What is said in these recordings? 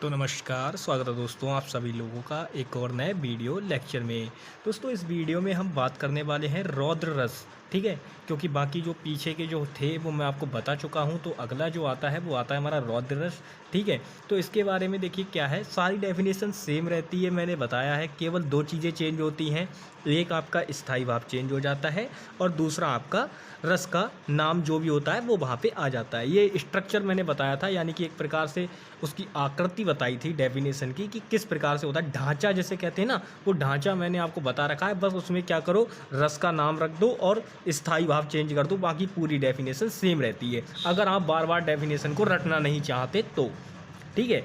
तो नमस्कार, स्वागत है दोस्तों आप सभी लोगों का एक और नए वीडियो लेक्चर में। दोस्तों इस वीडियो में हम बात करने वाले हैं रौद्र रस, ठीक है। क्योंकि बाकी जो पीछे के जो थे वो मैं आपको बता चुका हूं, तो अगला जो आता है वो आता है हमारा रौद्र रस, ठीक है। तो इसके बारे में देखिए क्या है, सारी डेफिनेशन सेम रहती है, मैंने बताया है। केवल दो चीज़ें चेंज होती हैं, एक आपका स्थायी भाव चेंज हो जाता है और दूसरा आपका रस का नाम जो भी होता है वो वहाँ पे आ जाता है। ये स्ट्रक्चर मैंने बताया था, यानी कि एक प्रकार से उसकी आकृति बताई थी डेफिनेशन की कि किस प्रकार से होता है, ढांचा जैसे कहते हैं ना, वो ढांचा मैंने आपको बता रखा है। बस उसमें क्या करो, रस का नाम रख दो और स्थायी भाव चेंज कर दो, बाकी पूरी डेफिनेशन सेम रहती है, अगर आप बार बार डेफिनेशन को रटना नहीं चाहते तो, ठीक है।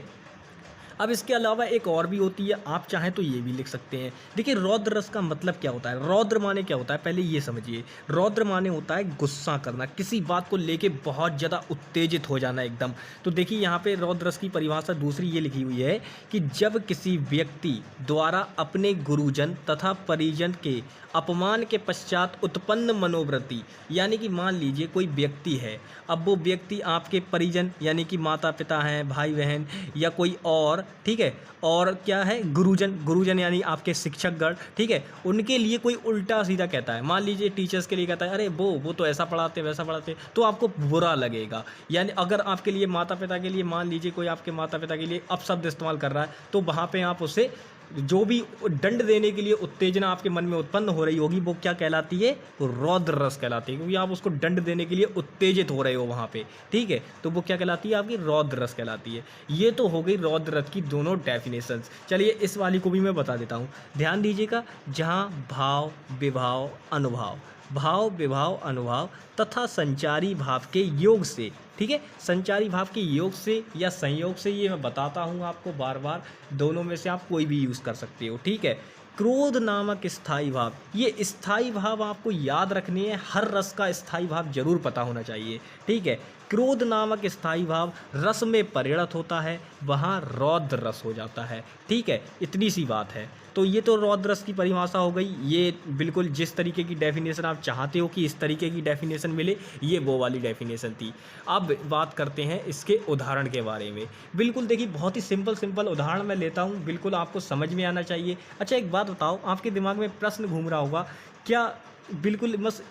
अब इसके अलावा एक और भी होती है, आप चाहें तो ये भी लिख सकते हैं। देखिए रौद्र रस का मतलब क्या होता है, रौद्र माने क्या होता है, पहले ये समझिए। रौद्र माने होता है गुस्सा करना, किसी बात को लेके बहुत ज़्यादा उत्तेजित हो जाना एकदम। तो देखिए यहाँ पे रौद्र रस की परिभाषा दूसरी ये लिखी हुई है कि जब किसी व्यक्ति द्वारा अपने गुरुजन तथा परिजन के अपमान के पश्चात उत्पन्न मनोवृत्ति, यानी कि मान लीजिए कोई व्यक्ति है, अब वो व्यक्ति आपके परिजन यानी कि माता पिता हैं, भाई बहन या कोई और, ठीक है, और क्या है गुरुजन, गुरुजन यानी आपके शिक्षकगण, ठीक है, उनके लिए कोई उल्टा सीधा कहता है, मान लीजिए टीचर्स के लिए कहता है अरे वो तो ऐसा पढ़ाते वैसा पढ़ाते, तो आपको बुरा लगेगा। यानी अगर आपके लिए माता पिता के लिए, मान लीजिए कोई आपके माता पिता के लिए अपशब्द इस्तेमाल कर रहा है, तो वहाँ पे आप उसे जो भी दंड देने के लिए उत्तेजना आपके मन में उत्पन्न हो रही होगी वो क्या कहलाती है, रौद्र रस कहलाती है, क्योंकि आप उसको दंड देने के लिए उत्तेजित हो रहे हो वहाँ पे, ठीक है, तो वो क्या कहलाती है, आपकी रौद्र रस कहलाती है। ये तो हो गई रौद्र रस की दोनों डेफिनेशंस। चलिए इस वाली को भी मैं बता देता हूँ, ध्यान दीजिएगा। जहाँ भाव विभाव अनुभाव, भाव विभाव अनुभाव तथा संचारी भाव के योग से, ठीक है, संचारी भाव के योग से या संयोग से, ये मैं बताता हूँ आपको बार बार, दोनों में से आप कोई भी यूज़ कर सकते हो, ठीक है। क्रोध नामक स्थायी भाव, ये स्थायी भाव आपको याद रखनी है, हर रस का स्थायी भाव जरूर पता होना चाहिए, ठीक है। क्रोध नामक स्थायी भाव रस में परिणत होता है, वहाँ रौद्र रस हो जाता है, ठीक है, इतनी सी बात है। तो ये तो रौद्र रस की परिभाषा हो गई, ये बिल्कुल जिस तरीके की डेफिनेशन आप चाहते हो कि इस तरीके की डेफिनेशन मिले, ये वो वाली डेफिनेशन थी। अब बात करते हैं इसके उदाहरण के बारे में। बिल्कुल देखिए बहुत ही सिंपल उदाहरण मैं लेता हूँ, बिल्कुल आपको समझ में आना चाहिए। अच्छा एक बात बताओ, आपके दिमाग में प्रश्न घूम रहा होगा, क्या बिल्कुल बस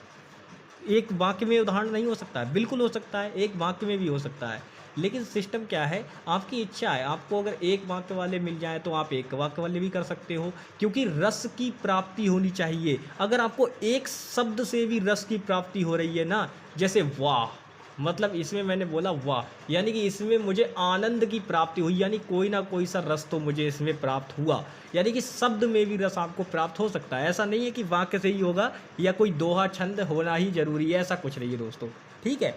एक वाक्य में उदाहरण नहीं हो सकता है? बिल्कुल हो सकता है, एक वाक्य में भी हो सकता है, लेकिन सिस्टम क्या है, आपकी इच्छा है। आपको अगर एक वाक्य वाले मिल जाए तो आप एक वाक्य वाले भी कर सकते हो, क्योंकि रस की प्राप्ति होनी चाहिए। अगर आपको एक शब्द से भी रस की प्राप्ति हो रही है ना, जैसे वाह, मतलब इसमें मैंने बोला वाह, यानी कि इसमें मुझे आनंद की प्राप्ति हुई, यानी कोई ना कोई सा रस तो मुझे इसमें प्राप्त हुआ, यानी कि शब्द में भी रस आपको प्राप्त हो सकता है। ऐसा नहीं है कि वाक्य से ही होगा या कोई दोहा छंद होना ही जरूरी है, ऐसा कुछ नहीं है दोस्तों, ठीक है।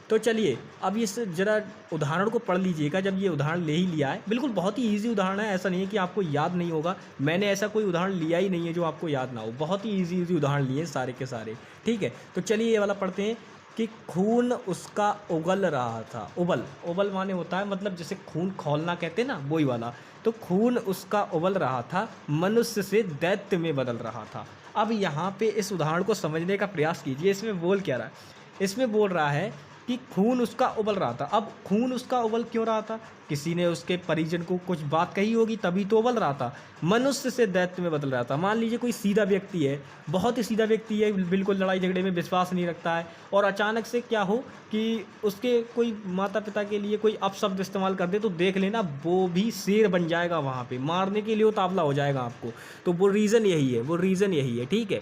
तो चलिए अब इस जरा उदाहरण को पढ़ लीजिएगा। जब ये उदाहरण ले ही लिया है, बिल्कुल बहुत ही इजी उदाहरण है, ऐसा नहीं है कि आपको याद नहीं होगा, मैंने ऐसा कोई उदाहरण लिया ही नहीं है जो आपको याद ना हो, बहुत ही इजी उदाहरण लिए सारे के सारे, ठीक है। तो चलिए ये वाला पढ़ते हैं कि खून उसका उगल रहा था, उबल, उबल माने होता है मतलब जैसे खून खौलना कहते हैं ना, वही वाला। तो खून उसका उबल रहा था, मनुष्य से दैत्य में बदल रहा था। अब यहाँ पे इस उदाहरण को समझने का प्रयास कीजिए, इसमें बोल क्या रहा है, इसमें बोल रहा है कि खून उसका उबल रहा था। अब खून उसका उबल क्यों रहा था, किसी ने उसके परिजन को कुछ बात कही होगी तभी तो उबल रहा था। मनुष्य से दैत्य में बदल रहा था, मान लीजिए कोई सीधा व्यक्ति है, बहुत ही सीधा व्यक्ति है, बिल्कुल लड़ाई झगड़े में विश्वास नहीं रखता है, और अचानक से क्या हो कि उसके कोई माता पिता के लिए कोई अपशब्द इस्तेमाल कर दे, तो देख लेना वो भी शेर बन जाएगा, वहाँ पर मारने के लिए उतावला हो जाएगा आपको। तो वो रीज़न यही है, वो रीज़न यही है, ठीक है।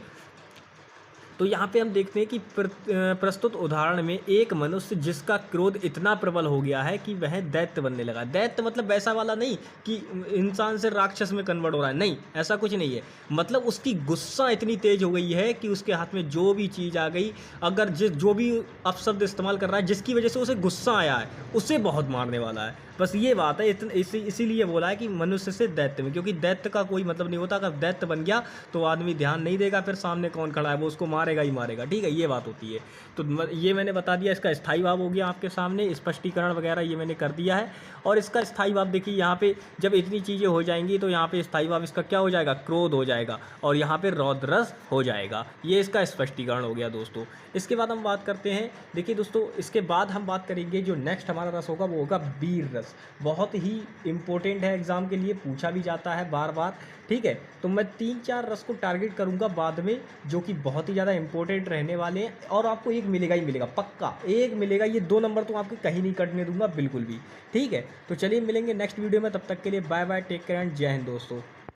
तो यहाँ पे हम देखते हैं कि प्रस्तुत उदाहरण में एक मनुष्य जिसका क्रोध इतना प्रबल हो गया है कि वह दैत्य बनने लगा। दैत्य मतलब वैसा वाला नहीं कि इंसान से राक्षस में कन्वर्ट हो रहा है, नहीं, ऐसा कुछ नहीं है। मतलब उसकी गुस्सा इतनी तेज हो गई है कि उसके हाथ में जो भी चीज़ आ गई, अगर जो भी अपशब्द इस्तेमाल कर रहा है जिसकी वजह से उसे गुस्सा आया है, उसे बहुत मारने वाला है। बस ये बात है, इसीलिए बोला है कि मनुष्य से दैत्य में, क्योंकि दैत्य का कोई मतलब नहीं होता। अगर दैत्य बन गया तो आदमी ध्यान नहीं देगा, फिर सामने कौन खड़ा है वो उसको मारेगा ही मारेगा, ठीक है, ये बात होती है। तो ये मैंने बता दिया, इसका स्थायी भाव हो गया आपके सामने, स्पष्टीकरण वगैरह ये मैंने कर दिया है। और इसका स्थायी भाव देखिए, यहाँ पे जब इतनी चीज़ें हो जाएंगी तो यहाँ पे स्थायी भाव इसका क्या हो जाएगा, क्रोध हो जाएगा, और यहाँ पे रौद्र रस हो जाएगा। ये इसका स्पष्टीकरण हो गया दोस्तों। इसके बाद हम बात करते हैं, देखिए दोस्तों, इसके बाद हम बात करेंगे जो नेक्स्ट हमारा रस होगा वो होगा वीर रस। रस बहुत ही इम्पोर्टेंट है, एग्ज़ाम के लिए पूछा भी जाता है बार बार। ठीक है, तो मैं 3-4 रस को टारगेट करूँगा बाद में, जो कि बहुत ही ज़्यादा इंपॉर्टेंट रहने वाले हैं, और आपको एक मिलेगा ही मिलेगा, पक्का एक मिलेगा। ये 2 नंबर तो आपके कहीं नहीं कटने दूंगा बिल्कुल भी। ठीक है, तो चलिए मिलेंगे नेक्स्ट वीडियो में, तब तक के लिए bye bye, take care and जय हिंद दोस्तों।